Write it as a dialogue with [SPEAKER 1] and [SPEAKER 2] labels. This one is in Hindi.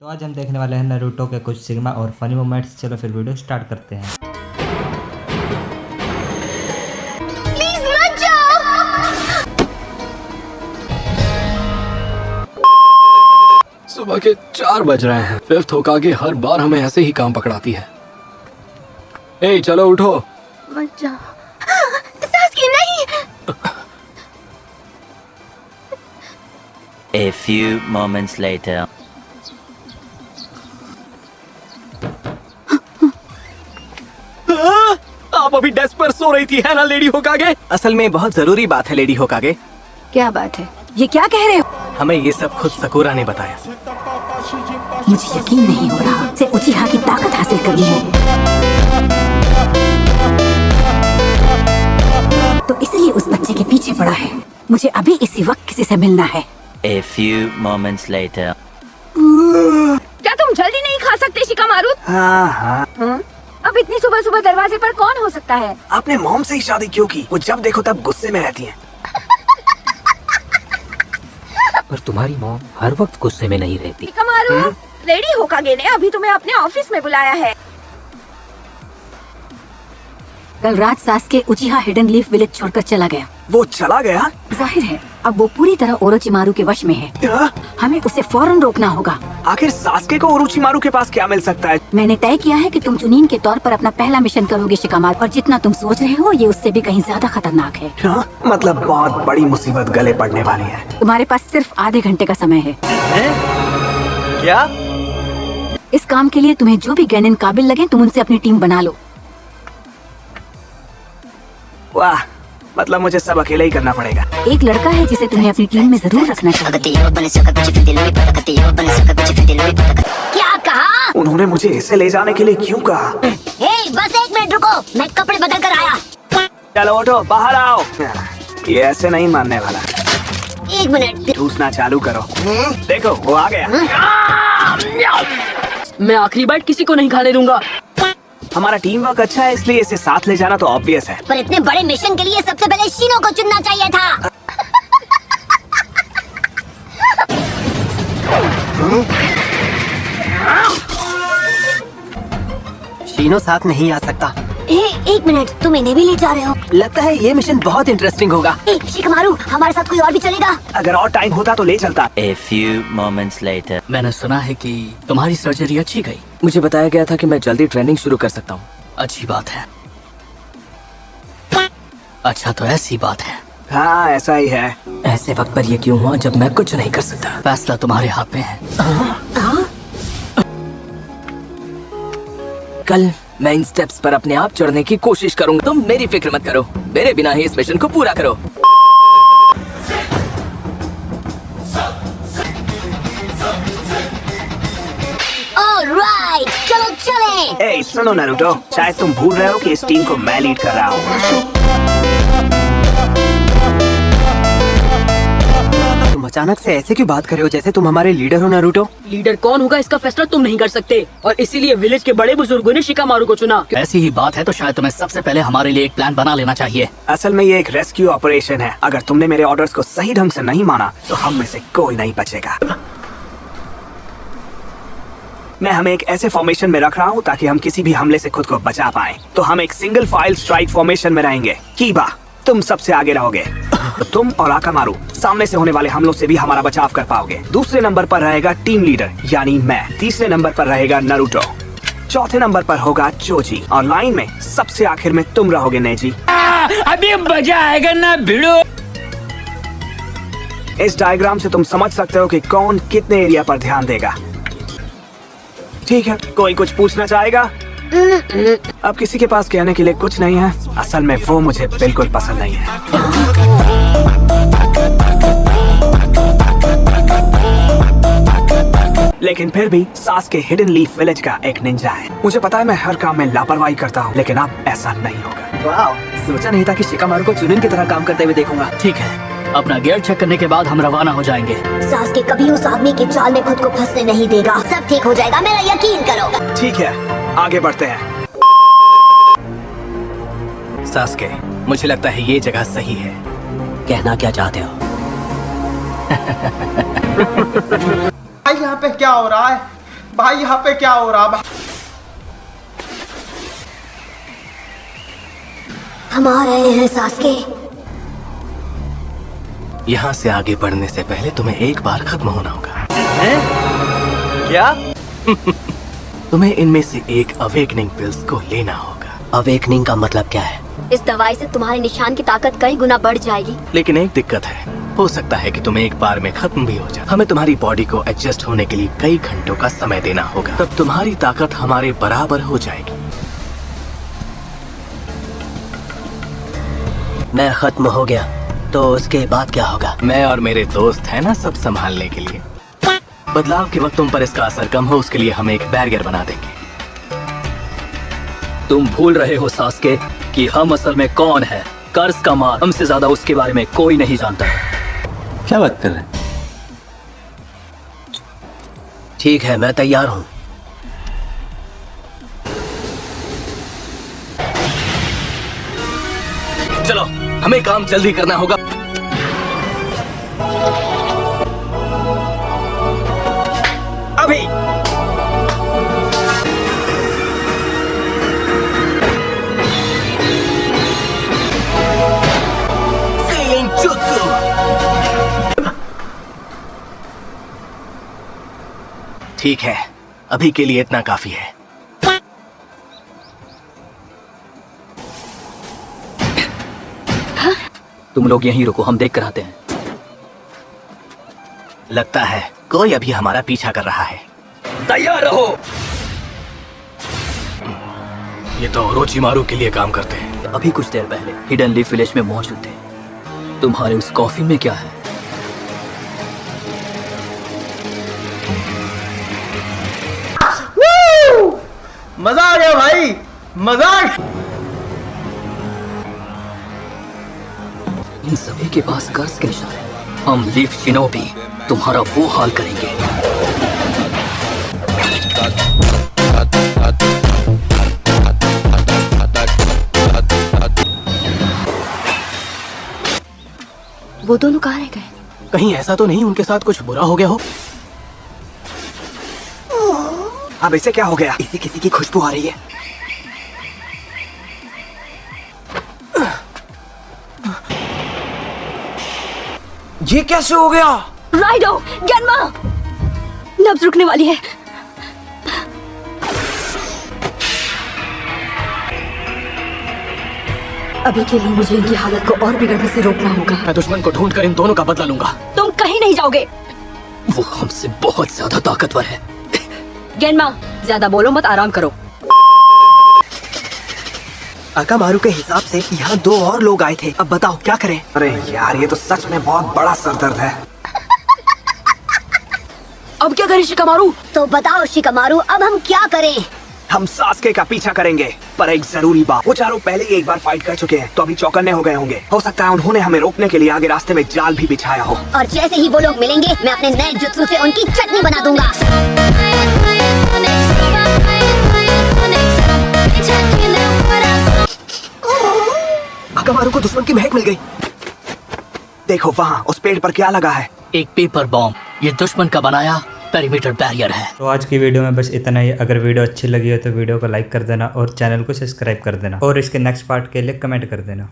[SPEAKER 1] तो आज हम देखने वाले हैं नारुतो के कुछ सिग्मा और फनी मोमेंट्स। चलो फिर वीडियो स्टार्ट करते हैं।
[SPEAKER 2] प्लीज मत जाओ।
[SPEAKER 3] सुबह के 4 बज रहे हैं। फिफ्थ होकागे हर बार हमें ऐसे ही काम पकड़ाती है। ए चलो उठो।
[SPEAKER 2] मत जाओ। सासुके नहीं।
[SPEAKER 4] A few moments later.
[SPEAKER 3] आप अभी डेस्क पर सो रही थी है ना लेडी होकागे?
[SPEAKER 5] असल में बहुत जरूरी बात है लेडी होकागे।
[SPEAKER 2] क्या बात है? ये क्या कह रहे हो?
[SPEAKER 5] हमें ये सब खुद सकुरा ने बताया।
[SPEAKER 2] मुझे यकीन नहीं हो रहा से उचिहा की ताकत हासिल करनी है, तो इसलिए उस बच्चे के पीछे पड़ा है। मुझे अभी इसी वक्त किसी से मिलना है।
[SPEAKER 4] A few moments later.
[SPEAKER 2] क्या तुम जल्दी नहीं खा सकते शिकामारू?
[SPEAKER 5] हाँ।
[SPEAKER 2] अब इतनी सुबह सुबह दरवाजे पर कौन हो सकता है?
[SPEAKER 5] आपने मॉम से ही शादी क्यों की? वो जब देखो तब गुस्से में रहती हैं।
[SPEAKER 6] पर तुम्हारी मॉम हर वक्त गुस्से में नहीं रहती।
[SPEAKER 2] शिकामारू, लेडी होकागे ने अभी तुम्हें अपने ऑफिस में बुलाया है। कल रात सासुके उचिहा हिडन लीफ विलेज छोड़कर चला गया।
[SPEAKER 5] वो चला गया?
[SPEAKER 2] जाहिर है अब वो पूरी तरह ओरोचिमारू के वश में है।
[SPEAKER 5] क्या?
[SPEAKER 2] हमें उसे फौरन रोकना होगा।
[SPEAKER 5] आखिर सासुके को ओरोचिमारू के पास क्या मिल सकता है?
[SPEAKER 2] मैंने तय किया है कि तुम जुनीन के तौर पर अपना पहला मिशन करोगे शिकामारू, और जितना तुम सोच रहे हो ये उससे भी कहीं ज्यादा खतरनाक है।
[SPEAKER 5] हाँ? मतलब बहुत बड़ी मुसीबत गले पड़ने वाली है।
[SPEAKER 2] तुम्हारे पास सिर्फ आधे घंटे का समय है।
[SPEAKER 5] क्या?
[SPEAKER 2] इस काम के लिए तुम्हें जो भी गैनिन काबिल लगे तुम उनसे अपनी टीम बना लो।
[SPEAKER 5] वाह, मतलब मुझे सब अकेले ही करना पड़ेगा।
[SPEAKER 2] एक लड़का है जिसे तुम्हें अपनी टीम में जरूर रखना चाहिए। क्या कहा?
[SPEAKER 5] उन्होंने मुझे इसे ले जाने के लिए क्यों कहा?
[SPEAKER 2] बस 1 मिनट रुको, मैं कपड़े बदल कर आया।
[SPEAKER 5] चलो उठो, बाहर आओ। ये ऐसे नहीं मानने वाला।
[SPEAKER 2] 1 मिनट।
[SPEAKER 5] ठूसना चालू करो। देखो वो आ गया।
[SPEAKER 7] मैं आखिरी बाइट किसी को नहीं खाने दूंगा।
[SPEAKER 5] हमारा टीम वर्क अच्छा है इसलिए इसे साथ ले जाना तो ऑब्वियस है।
[SPEAKER 2] पर इतने बड़े मिशन के लिए सबसे पहले शीनो को चुनना चाहिए था।
[SPEAKER 5] शीनो साथ नहीं आ सकता।
[SPEAKER 2] 1 मिनट, तुम इन्हें भी ले जा रहे हो?
[SPEAKER 5] लगता है ये मिशन बहुत इंटरेस्टिंग होगा।
[SPEAKER 2] शिकामारू, हमारे साथ कोई और भी चलेगा?
[SPEAKER 5] अगर और टाइम होता तो ले चलता।
[SPEAKER 4] A few moments later.
[SPEAKER 7] मैंने सुना है कि तुम्हारी सर्जरी अच्छी गई।
[SPEAKER 6] मुझे बताया गया था कि मैं जल्दी ट्रेनिंग शुरू कर सकता हूँ।
[SPEAKER 7] अच्छी बात है। अच्छा तो ऐसी बात है।
[SPEAKER 5] हाँ ऐसा ही है।
[SPEAKER 7] ऐसे वक्त पर ये क्यों हुआ जब मैं कुछ नहीं कर सकता? फैसला तुम्हारे हाथ में है।
[SPEAKER 6] कल मैं इन स्टेप्स पर अपने आप चढ़ने की कोशिश करूंगा। तुम मेरी फिक्र मत करो, मेरे बिना ही इस मिशन को पूरा करो।
[SPEAKER 2] ऑलराइट, चलो चलें।
[SPEAKER 5] ए सुनो नारुतो, शायद तुम भूल रहे हो कि इस टीम को मैं लीड कर रहा हूँ।
[SPEAKER 6] तुम अचानक से ऐसे क्यों बात कर रहे हो जैसे तुम हमारे लीडर हो नारुतो?
[SPEAKER 7] लीडर कौन होगा इसका फैसला तुम नहीं कर सकते, और इसीलिए विलेज के बड़े बुजुर्गों ने शिकामारू को चुना। ऐसी ही बात है तो शायद तुम्हें सबसे पहले हमारे लिए एक प्लान बना लेना चाहिए।
[SPEAKER 5] असल में ये एक रेस्क्यू ऑपरेशन है। अगर तुमने मेरे ऑर्डर्स को सही ढंग से नहीं माना तो हम में से कोई नहीं बचेगा। मैं हमें एक ऐसे फॉर्मेशन में रख रहा हूँ ताकि हम किसी भी हमले से खुद को बचा पाए। तो हम एक सिंगल फाइल स्ट्राइक फॉर्मेशन में रहेंगे। कीबा, तुम सबसे आगे रहोगे। तो तुम और आकामारू सामने से होने वाले हमलों से भी हमारा बचाव कर पाओगे। दूसरे नंबर पर रहेगा टीम लीडर यानी मैं। तीसरे नंबर पर रहेगा नारुतो। चौथे नंबर पर होगा चोजी, और लाइन में सबसे आखिर में तुम रहोगे नेजी।
[SPEAKER 7] अभी मजा आएगा ना भिड़ो।
[SPEAKER 5] इस डायग्राम से तुम समझ सकते हो कि कौन कितने एरिया पर ध्यान देगा। ठीक है, कोई कुछ पूछना चाहेगा? अब किसी के पास कहने के लिए कुछ नहीं है। असल में वो मुझे बिल्कुल पसंद नहीं है। लेकिन फिर भी सासुके हिडन लीफ विलेज का एक निंजा है। मुझे पता है मैं हर काम में लापरवाही करता हूँ, लेकिन अब ऐसा नहीं होगा।
[SPEAKER 6] वाह, सोचा नहीं था कि शिकामारू को जुनून की तरह काम करते हुए देखूंगा।
[SPEAKER 7] ठीक है, अपना गियर चेक करने के बाद हम रवाना हो जाएंगे।
[SPEAKER 2] सासुके कभी उस आदमी की चाल में खुद को फंसने नहीं देगा। सब ठीक हो जाएगा, मेरा यकीन करो।
[SPEAKER 5] ठीक है, आगे बढ़ते हैं। सासुके, मुझे लगता है ये जगह सही है।
[SPEAKER 6] कहना क्या चाहते हो?
[SPEAKER 8] यहाँ पे क्या हो रहा है? भाई यहाँ पे क्या हो रहा?
[SPEAKER 2] हम आ रहे हैं सास्के।
[SPEAKER 3] यहाँ से आगे बढ़ने से पहले तुम्हें एक बार खत्म होना होगा।
[SPEAKER 5] क्या?
[SPEAKER 3] तुम्हें इनमें से एक अवेकनिंग पिल्स को लेना होगा।
[SPEAKER 6] अवेकनिंग का मतलब क्या है?
[SPEAKER 2] इस दवाई से तुम्हारे निशान की ताकत कई गुना बढ़ जाएगी।
[SPEAKER 3] लेकिन एक दिक्कत है, हो सकता है कि तुम्हें एक बार में खत्म भी हो जाए। हमें तुम्हारी बॉडी को एडजस्ट होने के लिए कई घंटों का समय देना होगा, तब तुम्हारी ताकत हमारे बराबर हो जाएगी।
[SPEAKER 6] मैं खत्म हो गया तो उसके बाद क्या होगा?
[SPEAKER 3] मैं और मेरे दोस्त हैं ना सब संभालने के लिए। बदलाव के वक्त तुम पर इसका असर कम हो, उसके लिए हम एक बैरियर बना देंगे।
[SPEAKER 7] तुम भूल रहे हो सास्के कि हम असल में कौन है। कर्ज का मार, हमसे ज्यादा उसके बारे में कोई नहीं जानता।
[SPEAKER 3] क्या बात कर रहे हैं?
[SPEAKER 6] ठीक है, मैं तैयार हूँ।
[SPEAKER 3] चलो, हमें काम जल्दी करना होगा।
[SPEAKER 5] अभी
[SPEAKER 3] ठीक है, अभी के लिए इतना काफी है।
[SPEAKER 7] तुम लोग यहीं रुको, हम देख कर आते हैं।
[SPEAKER 3] लगता है कोई अभी हमारा पीछा कर रहा है।
[SPEAKER 7] तैयार रहो।
[SPEAKER 3] ये तो ओरोचिमारू के लिए काम करते हैं।
[SPEAKER 7] अभी कुछ देर पहले हिडन लीफ विलेज में मौजूद थे। तुम्हारे उस कॉफी में क्या है?
[SPEAKER 8] मजा आ गया भाई, मजा आ गया।
[SPEAKER 7] इन सभी के पास कर्ज के इशारे। हम लीफ शिनोबी तुम्हारा वो हाल करेंगे।
[SPEAKER 2] वो दोनों कहाँ रह गए?
[SPEAKER 3] कहीं ऐसा तो नहीं उनके साथ कुछ बुरा हो गया हो?
[SPEAKER 5] अब इसे क्या हो गया? इसे किसी की खुशबू आ रही है। ये कैसे हो गया?
[SPEAKER 2] राइडो, गेन्मा, नब्ज रुकने वाली है। अभी के लिए मुझे इनकी हालत को और बिगड़ने से रोकना होगा।
[SPEAKER 3] मैं दुश्मन को ढूंढकर इन दोनों का बदला लूंगा।
[SPEAKER 2] तुम कहीं नहीं जाओगे।
[SPEAKER 7] वो हमसे बहुत ज्यादा ताकतवर है।
[SPEAKER 2] गेन्मा, ज्यादा बोलो मत, आराम करो।
[SPEAKER 5] अकामारू के हिसाब से यहाँ 2 और लोग आए थे। अब बताओ क्या करें? अरे यार, ये तो सच में बहुत बड़ा सरदर्द है।
[SPEAKER 2] अब क्या करें शिकामारू? तो बताओ शिकामारू, अब हम क्या करें?
[SPEAKER 5] हम सास्के का पीछा करेंगे, पर एक जरूरी बात, वो चारों पहले ही एक बार फाइट कर चुके हैं, तो अभी चौकन्ने हो गए होंगे। हो सकता है उन्होंने हमें रोकने के लिए आगे रास्ते में जाल भी बिछाया हो।
[SPEAKER 2] और जैसे ही वो लोग मिलेंगे, मैं अपने नए जुत्सु से उनकी चटनी बना दूंगा।
[SPEAKER 5] अकामारू को दुश्मन की महक मिल गई। देखो वहाँ उस पेड़ पर क्या लगा है?
[SPEAKER 7] एक पेपर बॉम्ब। ये दुश्मन का बनाया पेरीमीटर बैरियर है।
[SPEAKER 1] तो आज की वीडियो में बस इतना ही। अगर वीडियो अच्छी लगी हो तो वीडियो को लाइक कर देना और चैनल को सब्सक्राइब कर देना और इसके नेक्स्ट पार्ट के लिए कमेंट कर देना।